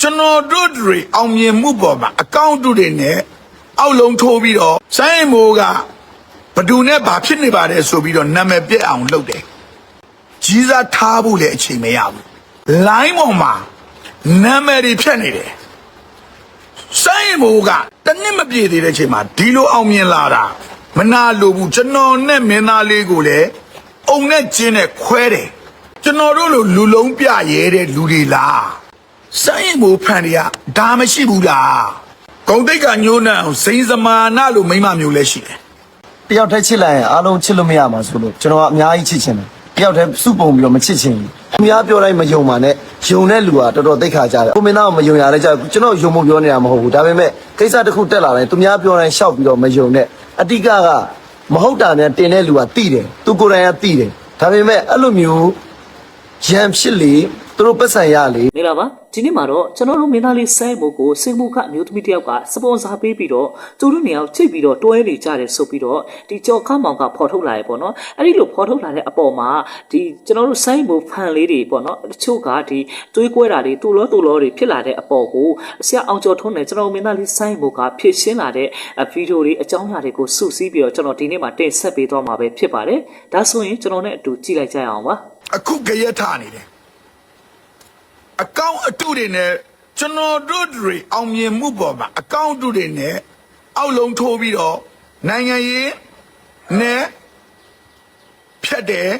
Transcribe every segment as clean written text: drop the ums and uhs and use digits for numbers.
ကျွန်တော်တို့တွေအောင်မြင်မှုပေါ်မှာအကောင့်တူတွေနဲ့အောက်လုံးထိုးပြီးတော့စိုင်းမိုးကဘဒူနဲ့ဘာဖြစ်နေပါတယ်ဆိုပြီးတော့နာမည်ပြက်အောင်လုပ်တယ်ကြီးစားထားဖို့လည်းအချိန်မရဘူးလိုင်းပေါ်မှာနာမည်တွေဖြတ်နေတယ်စိုင်းမိုးကတနစ်မပြည့်သေးတဲ့အချိန်မှာဒီလိုအောင်မြင်လာတာမနာလိုဘူးကျွန်တော်နဲ့မင်းသားလေးကိုလည်းအုံနဲ့ကျင်းနဲ့ခွဲတယ်ကျွန်တော်တို့လိုလူလုံးပြရဲတဲ့လူတွေလားစိုင်းမိုးဖန်တွေကဒါမရှိဘူးလားဂုံတိတ်ကညိုးနှံအောင်စိန်စမာနလို့မိမမျိုးလည်းရှိတယ်တယောက်တည်းချစ်လိုက်ရင်အားလုံးချစ်လို့မရမှာဆိုလို့ကျွန်တော်ကအများကြီးချစ်ချင်တယ်တယောက်တည်းစုပုံပြီးတော့မချစ်ချင်ဘူးအများပြောတိုင်းမယုံပါနဲ့ယုံတဲ့လူကတော်တော်သိခါကြတယ်ကိုမင်းသားကမယုံရတဲ့ကြောင့်ကျွန်တော်ယုံဖို့ပြောနေတာမဟုတ်ဘူးဒါပေမဲ့ကိစ္စတစ်ခုတက်လာတိုင်းသူများပြောတိုင်းရှောက်ပြီးတော့မယုံနဲ့အတိကမဟုတ်တာနဲ့တင်တဲ့လူကတိတယ်သူကိုယ်တိုင်ကတိတယ်ဒါပေမဲ့အဲ့လိုမျိုးရံဖြစ်လေသူတို့ပတ်စံရလေမင်္ဂလာပါဒီနေ့မှာတော့ကျွန်တော်တို့မင်းသားလေးစိုင်းမိုးကိုစင်မိုးကအမျိုးသမီးတယောက်ကစပွန်ဆာပေးပြီးတော့သူတို့နေရာကိုချိန်ပြီးတော့တွဲနေကြတယ်ဆိုပြီးတော့ဒီကြော်ခမောင်ကဖော်ထုတ်လာရပေါ့နော်အဲ့ဒီလိုဖော်ထုတ်လာတဲ့အပေါ်မှာဒီကျွန်တော်တို့စိုင်းမိုးဖန်လေးတွေပေါ့နော်တချို့ကဒီသွေးကွဲတာတွေတူလောတွေဖြစ်လာတဲ့အပေါ်ကိုဆရာအောင်ကျော်ထွန်းနဲ့ကျွန်တော်မင်းသားလေးစိုင်းမိုးကဖြစ်ရှင်းလာတဲ့ဗီဒီယိုတွေအကြောင်းအရာတွေကိုစုစည်းပြီးတော့ကျွန်တော်ဒီနေ့မှာတင်ဆက်ပေးသွားမှာပဲဖြစ်ပါတယ်ဒါဆိုရင်ကျွန်တော်နဲ့အတူကြည့်လိုက်ကြရအောင်ပါအခုကြရက်ထားနေတယ်အကောင့်အတုတွေနဲ့ကျွန်တော်တို့တွေအောင်မြင်မှုပေါ်မှာအကောင့်အတုတွေနဲ့အောက်လုံးထိုးပြီးတော့နိုင်ငံရေးနဲ့ဖြတ်တယ်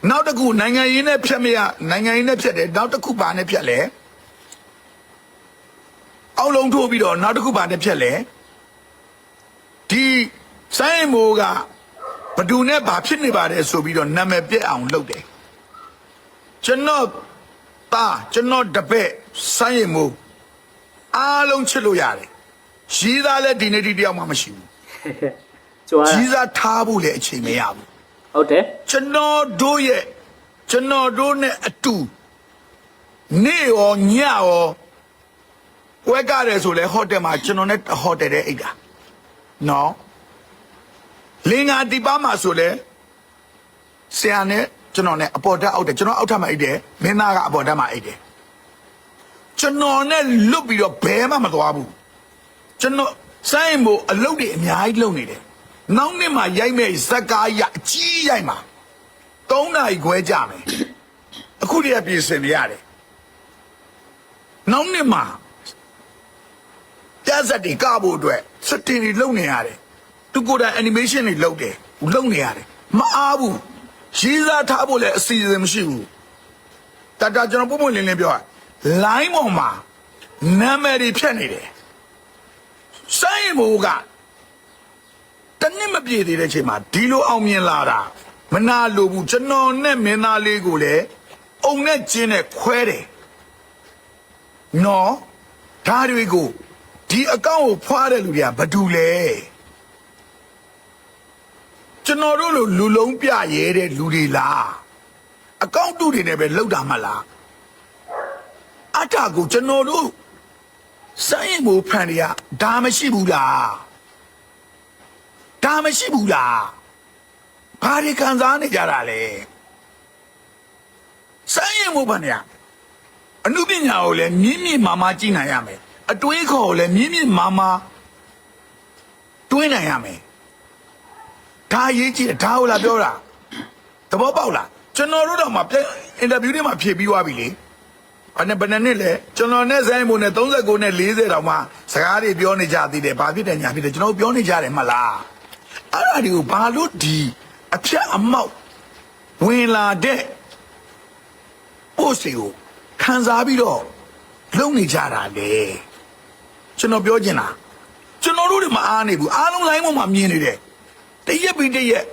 နောက်တစ်ခုနိုင်ငံရေးနဲ့ဖြတ်မရနိုင်ငံရေးနဲ့ဖြတ်တယ်နောက်တစ်ခုဘာနဲ့ဖြတ်လဲအောက်လုံးထိုးပြီးတော့နောက်တစ်ခုဘာနဲ့ဖြတ်လဲဒီစိုင်းမိုးကဘဒူနဲ့ဘာဖြစ်နေပါတယ်ဆိုပြီးတော့နာမည်ပြက်အောင်လုပ်တယ်ကျွန်တော်တပည့်စိုင်းမိုးအားလုံးချစ်လို့ရတယ်ရီးသားလည်းဒီနေ့ဒီတယောက်မှမရှိဘူးရီးသားထားဖို့လည်းအချိန်မရဘူးဟုတ်တယ်ကျွန်တော်တို့နဲ့အတူနေ့ရောညရောဝဲကြတယ်ဆိုလဲဟိုတယ်မှာကျွန်တော်နဲ့ဟိုတယ်တဲ့အိတ်တာနော်လင်္ကာဒီပါမှာဆိုလဲဆရာနဲ့ကျွန်တော်နဲ့အပေါ်တက်အောက်တယ်ကျွန်တော်အောက်ထပ်မှာအိတ်တယ်မင်းသားကအပေါ်တက်မှာအိတ်တယ်ကျွန်တော်နဲ့လွတ်ပြီးတော့ဘဲမှမသွားဘူးကျွန်တော်စိုင်းမို့အလုပ်တွေအများကြီးလုပ်နေတယ်နောက်နေ့မှရိုက်မဲ့ဇက်ကားရအကြီးရိုက်မှာ3နာရီခွဲကြမယ်အခုတည်းကပြင်ဆင်နေရတယ်နောက်နေ့မှပြဇက်တွေကဖို့အတွက်စတင်တွေလုပ်နေရတယ်သူကိုယ်တိုင် animation တွေလုပ်နေရတယ်မအားဘူးရေးစားထားဖို့လည်းအစီအစဉ်မရှိဘူးတတကျွန်တော်ပုံမှန်လင်းပြောလိုင်းပေါ်မှာနာမည်တွေဖြတ်နေတယ်စိုင်းမိုးကတနစ်မပြည့်သေးတဲ့အချိန်မှာဒီလိုအောင်မြင်လာတာမနာလိုဘူးကျွန်တော်နဲ့မင်းသားလေးကိုလည်းအုံနဲ့ကျင်းနဲ့ခွဲတယ်နော်ဓာတ်တွေကိုဒီအကောင့်ကိုဖွားတဲ့လူတွေကဘာတူလဲကျွန်တော်တို့လိုလူလုံးပြရဲတဲ့လူတွေလားအကောင့်တူတွေနဲ့ပဲလောက်တာမလားအတားကိုကျွန်တော်တို့စိုင်းမိုးဖန်တွေကဒါမရှိဘူးလားဘာတွေခံစားနေကြတာလဲစိုင်းမိုးဖန်တွေကအမှုပညာကိုလည်းမြင့်မြင့်မာမာကြည့်နိုင်ရမယ်အတွေးခေါ်ကိုလည်းမြင့်မြင့်မာမာတွေးနိုင်ရမယ်ဒါရေးကြည့်ဒါဟုတ်လားပြောတာသဘောပေါက်လားကျွန်တော်တို့တော့မှအင်တာဗျူးတွေမှာဖြေပြီးသွားပြီလေဘယ်နှစ်လဲကျွန်တော်နဲ့ဆိုင်မို့နဲ့39နဲ့40တောင်မှစကားတွေပြောနေကြသေးတယ်ဘာဖြစ်တယ်ညာဖြစ်တယ်ကျွန်တော်ပြောနေကြတယ်မလားအဲ့ဒါတွေကိုဘာလို့ဒီအဖြတ်အမောက်ဝင်လာတဲ့ပို့စီကိုခံစားပြီးတော့လုံနေကြတာလေကျွန်တော်ပြောချင်တာကျွန်တော်တို့တွေမအားနေဘူးအားလုံးလိုင်းပေါ်မှာမြင်နေတယ်တရက်ပြီးတရက်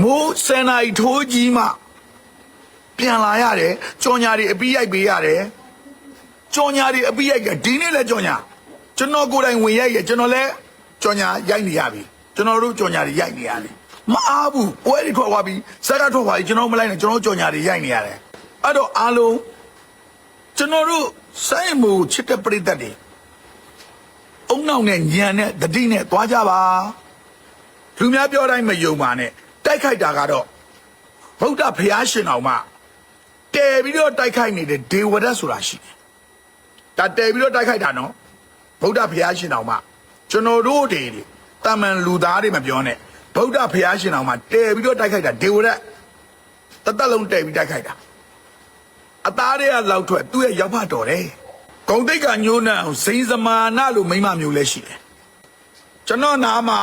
မိုးစံနာရီထိုးကြီးမှပြန်လာရတယ်ကြော်ညာတွေအပြီးရိုက်ပေးရတယ်ကြော်ညာတွေအပြီးရိုက်ကဒီနေ့လဲကြော်ညာကျွန်တော်ကိုယ်တိုင်ဝင်ရိုက်ရကျွန်တော်လဲကြော်ညာရိုက်နေရပြီကျွန်တော်တို့ကြော်ညာတွေရိုက်နေရတယ်မအားဘူးပွဲတွေထွက်သွားပြီစကားထွက်သွားပြီကျွန်တော်မလိုက်နဲ့ကျွန်တော်ကြော်ညာတွေရိုက်နေရတယ်အဲ့တော့အားလုံးကျွန်တော်တို့စိုင်းမို့ချစ်တဲ့ပရိသတ်တွေအုံနောက်နဲ့ညံနဲ့တတိနဲ့သွားကြပါလူများပြောတိုင်းမယုံပါနဲ့တိုက်ခိုက်တာကတော့ဗုဒ္ဓဘုရားရှင်တော်မှာတဲပြီးတော့တိုက်ခိုက်နေတဲ့ဒေဝဒတ်ဆိုတာရှိတယ် ဒါတဲပြီးတော့တိုက်ခိုက်တာနော်ဗုဒ္ဓဘုရားရှင်တော်မှာကျွန်တော်တို့တွေတာမန်လူသားတွေမပြောနဲ့ဗုဒ္ဓဘုရားရှင်တော်မှာတဲပြီးတော့တိုက်ခိုက်တာဒေဝရတသက်လုံးတဲပြီးတိုက်ခိုက်တာအသားတွေကလောက်ထွက်သူ့ရဲ့ရောက်ဖတော်တယ်ဂုံတိတ်ကညိုးနှံစိန်စမာနလို့မိမမျိုးလည်းရှိတယ်ကျွန်တော်နာမှာ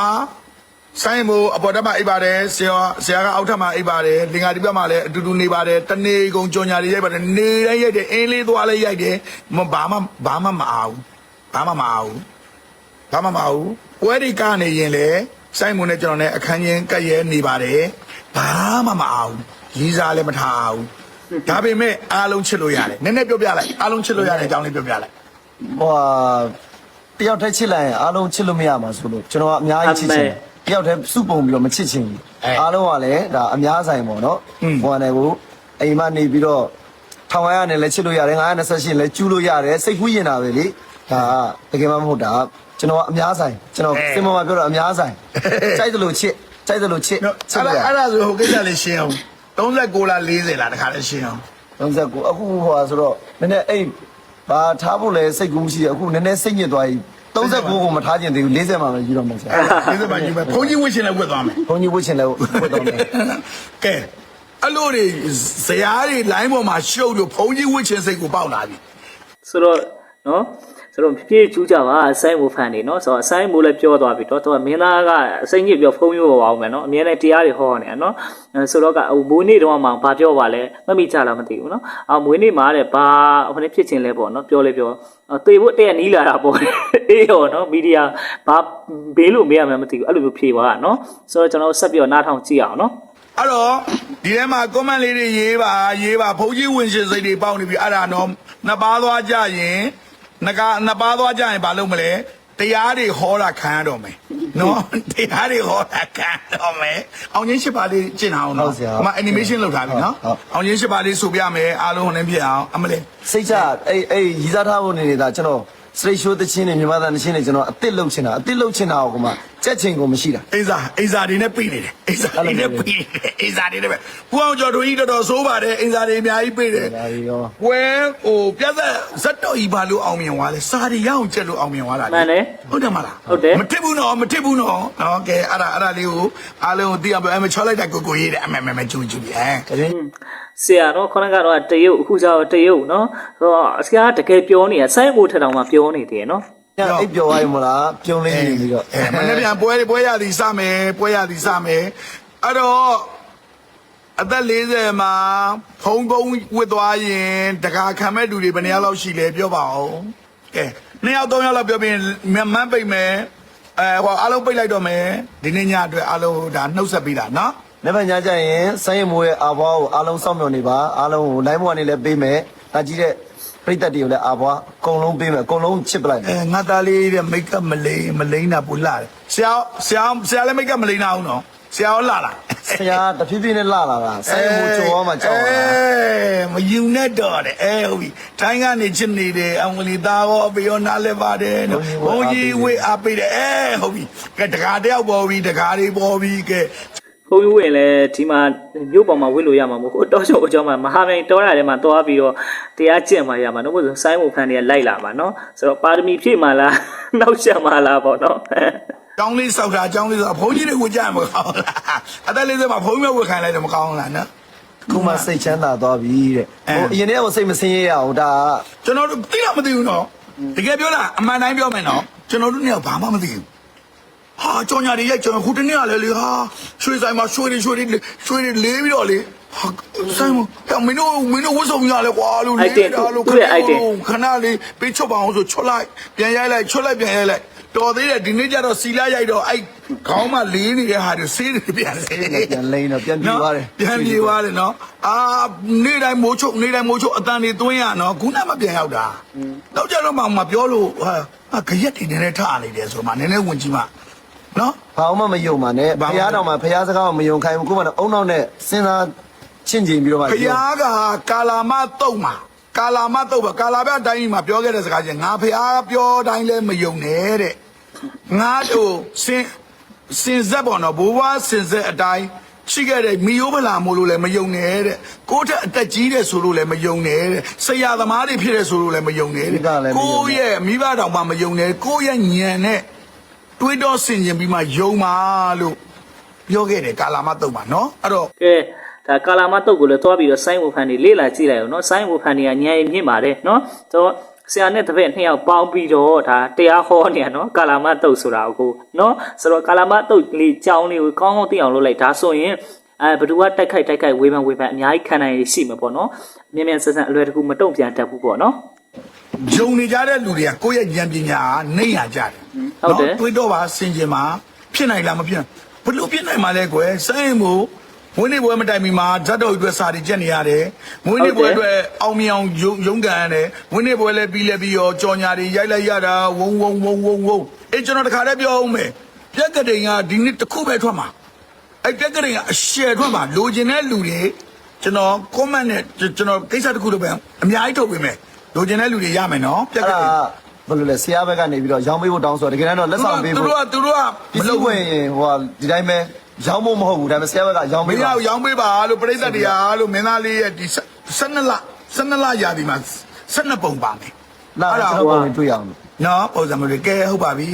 ဆိုင်မို့အပေါ်တက်မှာအိပ်ပါတယ်ဆရာကအောက်ထပ်မှာအိပ်ပါတယ်လင်္ကာဒီဘက်မှာလည်းအတူတူနေပါတယ်တနေ့ကုန်ကြော်ညာတွေရိုက်ပါတယ်နေတိုင်းရိုက်တယ်အင်းလေးသွားလည်းရိုက်တယ်ဘာမှမအားဘူးပွဲဒီကနေရင်လေဆိုင်မို့နဲ့ကျွန်တော်နဲ့အခန်းချင်းကပ်ရဲနေပါတယ်ဘာမှမအားဘူးရေးစားလည်းမထားဘူးဒါပေမဲ့အားလုံးချစ်လို့ရတယ်နည်းနည်းပြောပြလိုက်အားလုံးချစ်လို့ရတဲ့အကြောင်းလေးပြောပြလိုက် ဟိုတယောက်တည်းချစ်လိုက်ရင်အားလုံးချစ်လို့မရမှာဆိုလို့ကျွန်တော်ကအများကြီးချစ်ချင်တယ်တယောက်တည်းစုပုံပြီးတော့မချစ်ချင်ဘူးအားလုံးကလည်းဒါအများဆိုင်ပေါ့နော်ဟိုကနေကိုအိမ်မနေပြီးတော့ထောင်ရရနဲ့လည်းချစ်လို့ရတယ်928လည်းကျူးလို့ရတယ်စိတ်ကူးရင်တာပဲလေဒါတကယ်မှမဟုတ်တာကျွန်တော်ကအများဆိုင်ကျွန်တော်စင်မမပြောတော့အများဆိုင်ကြိုက်တယ်လို့ချစ်အဲ့ဒါဆိုဟိုကိစ္စလေးရှင်းအောင်39လား40လားတခါလေးရှင်းအောင်39အခုဟိုဆိုတော့နည်းနည်းအိမ်ဘာထားဖို့လဲစိတ်ကူးမရှိတယ်အခုနည်းနည်းစိတ်ညစ်သွားပြီ39ကိုမထားကျင်သေးဘူး40မှာပဲယူတော့မယ်ဆရာ40မှာယူမယ်ဘုန်းကြီးဝှက်ရှင်လည်းဝှက်သွားမယ်ဘုန်းကြီးဝှက်ရှင်လည်းဝှက်သွားမယ်ကဲအဲ့လိုတွေဇရာတွေလိုင်းပေါ်မှာရှုပ်လို့ဘုန်းကြီးဝှက်ရှင်စိတ်ကိုပေါက်လာပြီဆိုတော့နော်ဆိုတော့ပြေးကျူးကြပါအဆိုင်မိုးဖန်နေနော်ဆိုတော့အဆိုင်မိုးလည်းပြောသွားပြီတော့သူကမင်းသားကအစိမ့်ကြီးပြောဖုံးမျိုးပါအောင်မယ်နော်အမြဲတမ်းတရားတွေဟောနေတယ်နော်ဆိုတော့ကမွေးနေ့တုန်းကမှဘာပြောပါလဲမမိကြလားမသိဘူးနော်မွေးနေ့မှာတဲ့ဘာဟိုနေ့ဖြစ်ချင်းလဲပေါ့နော်ပြောလေပြောသေဖို့တဲ့နီးလာတာပေါ့အေးရောနော်မီဒီယာဘာဘေးလို့မေးရမှာမသိဘူးအဲ့လိုမျိုးဖြေပါနော်ဆိုတော့ကျွန်တော်ဆက်ပြီးတော့နားထောင်ကြည့်အောင်နော်အဲ့တော့ဒီထဲမှာ comment လေးတွေရေးပါဘုန်းကြီးဝင်ရှင်စိတ်တွေပေါက်နေပြီအဲ့ဒါတော့နှစ်ပါးသွားကြရင်နှစ်ပါးသွားကြရင်ဘာလုပ်မလဲတရားတွေဟောတာခံရတော့မယ်နော်တရားတွေဟောတာခံရတော့မယ်အောင်ချင်း8ပါးလေးကျင့်အောင်နော်ဒီမှာ animation လုပ်ထားပြီနော်အောင်ချင်း8ပါးလေးဆိုပြမယ်အားလုံးဟိုနေဖြစ်အောင်အမလေးစိတ်ချအဲ့ရီစားထားဖို့နေတာကျွန်တော်စရိတ်ရှိုးတချင်းနဲ့မြန်မာသားတချင်းနဲ့ကျွန်တော်အစ်စ်လုပ်ချင်တာကိုမှကြက်ချင်ကိုမရှိတာအိဇာတွေနဲ့ပြီးနေတယ်အိဇာတွေနဲ့ပြီးအိဇာတွေနဲ့ပဲဘူးအောင်ကျော်တို့ကြီးတော်ဆိုးပါတယ်အိဇာတွေအများကြီးပြီးတယ်ဝဲဟိုပြဿနာဇက်တော်ကြီးဘာလို့အောင်မြင်သွားလဲစာတွေရအောင်ကျက်လို့အောင်မြင်သွားတာမှန်တယ်ဟုတ်တယ်မလားဟုတ်တယ်မထစ်ဘူးနော်နော်ကဲအဲ့ဒါလေးကိုအားလုံးသိအောင်ပြောချောလိုက်တာကိုရေးတယ်အမကျူးဆရာတော့ခေါင်းကတော့တရုတ်အခုကျတော့တရုတ်နော်ဆိုတော့ဆရာတကယ်ပြောနေတာစိုင်းမိုးထက်တောင်မှပြောနေတယ်နော်အိပ်ပြောရမလားပြုံးလေးနေပြီးတော့မနေ့ပြန်ပွဲရသည်စမယ်အဲ့တော့အသက်40မှာဖုံကုန်းဝစ်သွားရင်တခါခံမဲ့လူတွေဘယ်နှယောက်လောက်ရှိလဲပြောပါဦးကဲ2ယောက်3ယောက်လောက်ပြောပြီးမန်းပိတ်မယ်ဟိုအားလုံးပိတ်လိုက်တော့မယ်ဒီနေ့ညအတွက်အားလုံးဒါနှုတ်ဆက်ပြီးတာနော်နေ့ညကျရင်ဆိုင်းမိုးရဲ့အာဘွားကိုအားလုံးစောင့်မျှော်နေပါအားလုံးကို live ကနေလည်းပေးမယ်ဒါကြည့်တဲ့ပရိသတ်တွေကိုလည်းအာဘွားအကုန်လုံးပေးမယ်အကုန်လုံးချစ်ပလိုက်ငါသားလေးတဲ့မိတ်ကမလိန်တာပူလာတယ်ဆရာလည်းမိတ်ကမလိန်တာအောင်နော်ဆရာရောလာလားဆရာတဖြည်းဖြည်းနဲ့လာတာဆိုင်းမိုးကြောမှကြောက်တာမယူနဲ့တော့တယ်ဟုတ်ပြီထိုင်းကနေချစ်နေတယ်အဝလီသားရောအပေရောနားလဲပါတယ်နော်ဘုန်းကြီးဝေးအားပေးတယ်ဟုတ်ပြီကဲတကားတယောက်ပေါ်ပြီတကားလေးပေါ်ပြီကဲဘုံဝင်လဲဒီမှာမြို့ပေါ်မှာဝစ်လို့ရမှာမဟုတ်တောချုံအကြောင်းမှာမဟာမြိုင်တောရထဲမှာသွားပြီးတော့တရားကျင့်မှာရမှာနော်ဘုဆိုဆိုင်းမို့ဖန်တွေကလိုက်လာမှာနော်ဆိုတော့ပါရမီဖြည့်မှာလားနောက်ဆက်မှာလားပေါ့နော်ကျောင်းလေးစောက်တာကျောင်းလေးဆိုဘုန်းကြီးတွေဝင်ကြမကောင်းလားအသက်40မှာဘုန်းကြီးဝတ်ခိုင်းလိုက်တော့မကောင်းလားနော်ခုမှစိတ်ချမ်းသာသွားပြီတဲ့ဟိုအရင်တည်းကစိတ်မစင်းရရအောင်ဒါကျွန်တော်တို့သိတော့မသိဘူးနော်တကယ်ပြောလားအမှန်တိုင်းပြောမယ်နော်ကျွန်တော်တို့เนี่ยဘာမှမသိဘူးဟာကြောင်ညာတွေရိုက်ကျွန်တော်ခုတနေ့ကလည်းလေဟာရွှေဆိုင်မှာရွှေတွေလေးပြီးတော့လေဟာဆိုင်မင်းတို့ဝတ်ဆောင်ရလဲကွာလို့လေဒါလို့ခဏလေးပေးချွတ်ပါအောင်ဆိုချွတ်လိုက်ပြန်ရိုက်လိုက်ချွတ်လိုက်ပြန်ရိုက်လိုက်တော်သေးတယ်ဒီနေ့ကျတော့စီလာရိုက်တော့အဲ့ခေါင်းမှာလေးနေတဲ့ဟာတွေဆေးတွေပြန်လိမ့်တော့ပြန်ပြေးသွားတယ်နော်နေ့တိုင်းမိုးချုပ်အတန်တွေသွင်းရနော်ခုနမှပြန်ရောက်တာတော့ကြတော့မှပြောလို့ဟာခရက်တွေနည်းနည်းထားနေတယ်ဆိုမှနည်းနည်းဝင်ကြည့်မှနော်ဘာမှမယုံပါနဲ့ဖះတော်မှာဖះစကားမယုံခိုင်းဘူးကိုကတော့အုံနောက်နဲ့စဉ်းစားချင့်ချိန်ပြီးတော့မှဖះကကာလာမတုတ်မှာကာလာမတုတ်ပါကာလာပြတိုင်းမှာပြောခဲ့တဲ့စကားချင်းငါဖះပြောတိုင်းလဲမယုံနဲ့တဲ့ငါတို့စင်ဆက်ပေါ့နော်ဘိုးဘွားစင်ဆက်အတိုင်း ရှိခဲ့တဲ့မီယိုးမလာမို့လို့လည်းမယုံနဲ့တဲ့ကိုယ့်ထက်အသက်ကြီးတဲ့ဆိုလို့လည်းမယုံနဲ့တဲ့ဆရာသမားတွေဖြစ်တဲ့ဆိုလို့လည်းမယုံနဲ့တဲ့ကိုယ့်ရဲ့မိဘတော်မှမယုံနဲ့ကိုယ့်ရဲ့ညံနဲ့တွေးတော့ဆင်ခြင်ပြီးမှယုံပါလို့ပြောခဲ့တယ်ကာလာမတုတ်ပါနော်အဲ့တော့ ကဲဒါကာလာမတုတ်ကိုလည်းတွားပြီးတော့ဆိုင်းဝဖန်နေလေ့လာကြည့်လိုက်အောင်နော်ဆိုင်းဝဖန်နေကညံမြင့်ပါတယ်နော်တော့ဆရာနဲ့တပည့်နှစ်ယောက်ပေါင်းပြီးတော့ဒါတရားဟောနေရနော်ကာလာမတုတ်ဆိုတာကိုနော်ဆိုတော့ကာလာမတုတ်လေးကြောင်းလေးကိုကောင်းကောင်းသိအောင်လုပ်လိုက်ဒါဆိုရင်ဘယ်သူကတိုက်ခိုက်ဝေဖန်အများကြီးခံနိုင်ရရှိမှာပေါ့နော်မြန်မြန်ဆန်ဆန်အလွယ်တကူမတုံ့ပြန်တတ်ဘူးပေါ့နော် ယုံနေကြတဲ့လူတွေကကိုယ့်ရဲ့ဉာဏ်ပညာနှိမ့်ရကြတယ် ဟုတ်တယ် တွေးတော့ပါဆင်ခြင်မှာဖြစ်နိုင်လားမဖြစ်ဘလို့ဖြစ်နိုင်မှာလဲကွယ်စိုင်းမှုမွေးနေ့ပွဲမတိုင်မီမှာဇတ်တော်အတွက်စာတွေကြက်နေရတယ်မွေးနေ့ပွဲအတွက်အောင်မြင်အောင်ရုံးကန်ရတယ်မွေးနေ့ပွဲလည်းပြီးရောကြော်ညာတွေရိုက်လိုက်ရတာဝုံအေးကျွန်တော်တခါတည်းပြောအောင်မယ်ပြက်ကတိန်ကဒီနေ့တစ်ခုပဲထွက်မှာအဲ့ပြက်ကတိန်ကအရှယ်ထွက်မှာလိုချင်တဲ့လူတွေကျွန်တော် comment နဲ့ကျွန်တော်ကိစ္စတစ်ခုတော့ပဲအများကြီးထုတ်ပေးမယ်လိုချင်တဲ့လူတွေရမယ်နော်ပြက်ကတိန် ဘယ်လိုလဲဆရာဘက်ကနေပြီးတော့ရောင်းပေးဖို့တောင်းဆိုတကယ်တော့လက်ဆောင်ပေးဖို့သူတို့ကမလုပ်ဝင်ရင်ဟိုဒီတိုင်းပဲရောင်းဖို့မဟုတ်ဘူးဒါပေမဲ့ဆရာဘက်ကရောင်းပေးပါရောင်းပေးပါလို့ပြိဿတရားလို့မင်းသားလေးရဲ့ဒီ12လရာဒီမှာ12ပုံပါမယ် လာကျွန်တော်ပုံတွေ့အောင် နော်ပုံစံမျိုးလေးကဲဟုတ်ပါပြီ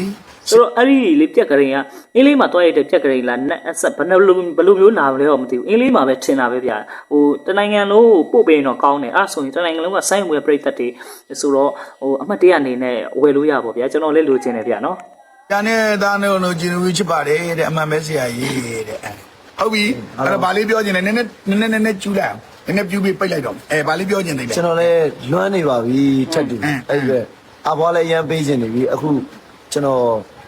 ဆိုတော့အဲ့ဒီလေးပြက်ကလေးကအင်းလေးမှာတွားရတဲ့ပြက်ကလေးလားနက်အဆက်ဘယ်လိုမျိုးနာမလဲတော့မသိဘူးအင်းလေးမှာပဲထင်တာပဲဗျာဟိုတနိုင်ငံလုံးပို့ပေးရင်တော့ကောင်းတယ်အဲ့ဆိုရင်တနိုင်ငံလုံးကဆိုင်းဝယ်ပြိသက်တွေဆိုတော့ဟိုအမှတ်တရအနေနဲ့ဝယ်လို့ရပါဗျာကျွန်တော်လည်းလိုချင်တယ်ဗျာနော် ဒါနဲ့ဒါနဲ့လို့ဂျင်းဝီချစ်ပါတယ်တဲ့အမှန်ပဲဆရာကြီးတဲ့ဟုတ်ပြီအဲ့တော့ဗာလေးပြောချင်တယ်နည်းနည်းကျူးလိုက်အောင်နည်းနည်းပြူးပြီးပိတ်လိုက်တော့ဗာလေးပြောချင်တယ်လေ ကျွန်တော်လည်းလွမ်းနေပါပြီထက်တူအဲ့ဒီအဘွားလည်းရမ်းပေးခြင်းနေပြီအခုကျွန်တော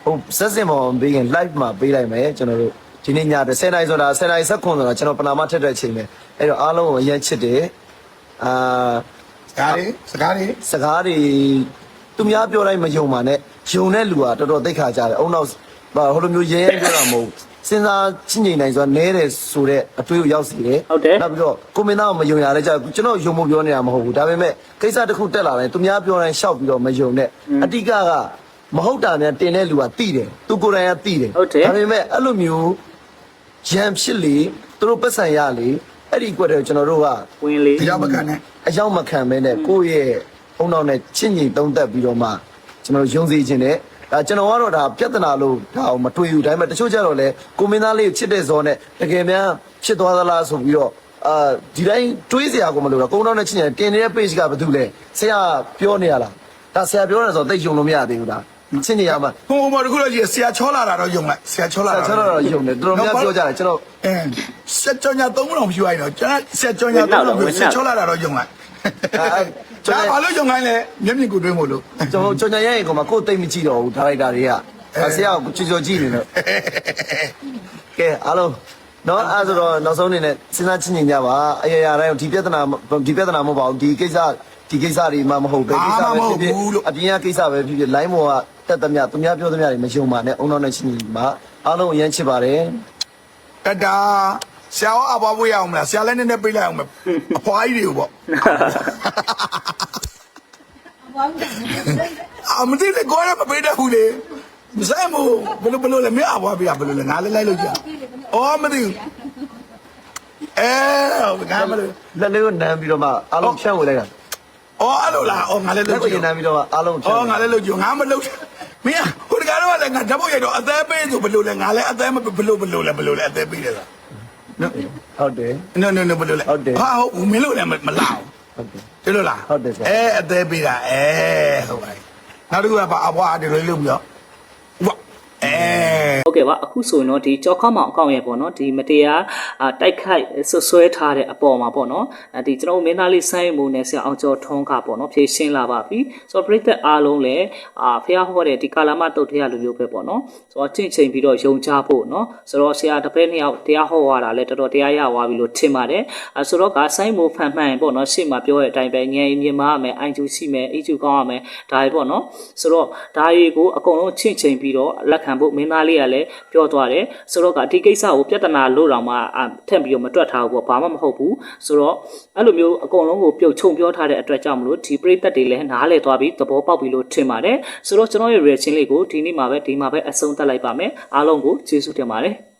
်ဟိုဆက်စင်မောင်ပေးရင် live မှာပေးလိုက်မယ်ကျွန်တော်တို့ဒီနေ့ည10နိုင်ဆိုတာ10နိုင်ဆက်ခွန်ဆိုတာကျွန်တော်ပနာမထက်တဲ့အချိန်ပဲအဲ့တော့အားလုံးကိုအရင်ချစ်တယ်စကားတွေသူများပြောတိုင်းမယုံပါနဲ့ယုံတဲ့လူကတော်တော်သိခါကြတယ်အုံနောက်ဟိုလိုမျိုးရဲပြောတာမဟုတ်စဉ်းစားချင်းငိမ့်နိုင်ဆိုတာနဲတယ်ဆိုတဲ့အတွေးကိုရောက်စီတယ်နောက်ပြီးတော့ကိုမင်းသားကိုမယုံရတဲ့ကြောင့်ကျွန်တော်ယုံဖို့ပြောနေတာမဟုတ်ဘူးဒါပေမဲ့ကိစ္စတစ်ခုတက်လာတယ်သူများပြောတိုင်းရှောက်ပြီးတော့မယုံနဲ့အတိကမဟုတ်တာနဲ့တင်တဲ့လူကတိတယ်သူကိုယ်တိုင်ကတိတယ်ဒါပေမဲ့အဲ့လိုမျိုးရံဖြစ်လေသူတို့ပတ်စံရလေအဲ့ဒီကွက်တယ်ကျွန်တော်တို့ကဝင်လေအရောက်မခံနဲ့အရောက်မခံမဲနဲ့ကိုယ့်ရဲ့အုံနောက်နဲ့ချင်းညီသုံးသက်ပြီးတော့မှကျွန်တော်ယုံစီခြင်းနဲ့ဒါကျွန်တော်ကတော့ဒါပြဿနာလို့ဒါအောင်မတွေ့ဘူးဒါပေမဲ့တချို့ကျတော့လေကိုမင်းသားလေးကိုချစ်တဲ့ဇောနဲ့တကယ်များဖြစ်သွားသလားဆိုပြီးတော့ဒီတိုင်းတွေးစရာကိုမလိုတော့ကုန်းတော့နဲ့ချင်းညီတင်နေတဲ့ page ကဘာတူလဲဆရာပြောနေရလားဒါဆရာပြောနေဆိုသိယုံလို့မရသေးဘူးလားချင်းညီရမှာဟိုတခုတော့ကြီးဆရာချောလာတာတော့ယုံလိုက်ဆရာချောလာတာတော့ယုံတယ်တော်တော်များပြောကြတယ်ကျွန်တော်ဆက်ကြောညာ3လောက်ဖြူလိုက်တော့ကျွန်တော်ဆက်ကြောညာ3လောက်ဖြူဆက်ချောလာတာတော့ယုံလိုက်ကျွန်တော်ဘာလို့ယုံခိုင်းလဲမျက်မြင်ကိုတွေးမို့လို့ကျွန်တော်ရဲ့ကောင်မကိုသိမ့်မကြည့်တော့ဘူးဒါရိုက်တာတွေကဆရာကချောကြည့်နေတော့ကဲအားလုံးနော်အဲ့ဆိုတော့နောက်ဆုံးအနေနဲ့စဉ်းစားချင်းကြပါအရာရာတိုင်းဒီပြဿနာမဟုတ်ပါဘူးဒီကိစ္စတွေမှမဟုတ်ပဲကိစ္စပဲဖြစ်ဖြစ်အပြင်ကကိစ္စပဲဖြစ်ဖြစ် line ပေါ်ကတက်သမျှသူများပြောသမျှတွေမယုံပါနဲ့အုံနောက်နဲ့ချင်းညီမှာအားလုံးအရင်ချစ်ပါတယ်တဒါဆရာအဘွားဖို့ရအောင်မလားဆရာလည်းနည်းနည်းပြေးလိုက်အောင်မယ်အဖွားကြီးတွေကိုပေါ့မသိလေကိုယ်ကမပေးတတ်ဘူးလေမဆိုင်မို့ဘလို့လဲမင်းအဘွားပေးရဘလို့လဲငါလည်းလိုက်လို့ကြာအော်မသိဘူးငါမလို့လက်လေးကိုနမ်းပြီးတော့မှအားလုံးဖြန့်ဝင်လိုက်တာအော်အဲ့လိုလားအော်ငါလည်းလုပ်ကြည့်နမ်းပြီးတော့အားလုံးဖြန့်အော်ငါလည်းလုပ်ကြည့်ငါမလုပ်မင်းဟိုတကားတော့လည်းငါဓာတ်ပုံရိုက်တော့အသေးပေးဆိုဘလို့လဲငါလည်းအသေးမဘလို့လဲအသေးပေးတယ်လားဟုတ်တယ် no ဘလို့လဲဟုတ်တယ်ဟာဟုတ်မင်းလို့လည်းမလောက်ဟုတ်တယ်ကျလို့လားဟုတ်တယ်ဆရာအသေးပေးတာဟုတ်ပါပြီနောက်တစ်ခုကပါအဘွားဒီလိုလုပ်ပြီးတော့ဟုတ်ကဲ့ပါအခုဆိုရင်တော့ဒီကြောက်ခမောင်အကောင့်ရဲ့ပေါ့နော်ဒီမတရားတိုက်ခိုက်ဆွဲထားတဲ့အပေါ်မှာပေါ့နော်ဒီကျွန်တော်မင်းသားလေးဆိုင်းမှုနဲ့ဆရာအောင်ကျော်ထွန်းကပေါ့နော်ဖြည့်ရှင်းလာပါပြီဆိုတော့ပရိသတ်အားလုံးလည်းဖះဟောတဲ့ဒီကာလာမတုတ်တရားလူမျိုးပဲပေါ့နော်ဆိုတော့ချင်းချင်းပြီးတော့ယုံကြဖို့နော်ဆိုတော့ဆရာတပည့်နှစ်ယောက်တရားဟောရတာလည်းတော်တော်တရားရသွားပြီလို့ထင်ပါတယ်ဆိုတော့ကဆိုင်းမှုဖန်မှန်ပေါ့နော်ရှေ့မှာပြောတဲ့အတိုင်းပဲငြိမ်မြင်မားမယ်အိုင်ကျူရှိမယ်အိကျူကောင်းရမယ်ဒါတွေပေါ့နော်ဆိုတော့ဒါတွေကိုအကုန်လုံးချင်းချင်းပြီးတော့လက်ခံဖို့မင်းသားလေးကလည်းပြောသွားတယ်ဆိုတော့ကဒီကိစ္စကိုပြဿနာလို့တော့မှထက်ပြီးတော့မတွက်ထားဘူးပေါ့ဘာမှမဟုတ်ဘူးဆိုတော့အဲ့လိုမျိုးအကုန်လုံးကိုပြုတ်ချုံပြောထားတဲ့အတွက်ကြောင့်မလို့ဒီပရိသတ်တွေလည်းနားလည်သွားပြီးသဘောပေါက်ပြီလို့ထင်ပါတယ်ဆိုတော့ကျွန်တော်ရဲ့ reaction လေးကိုဒီနေ့မှာပဲအဆုံးသတ်လိုက်ပါမယ်အားလုံးကိုကျေးဇူးတင်ပါတယ်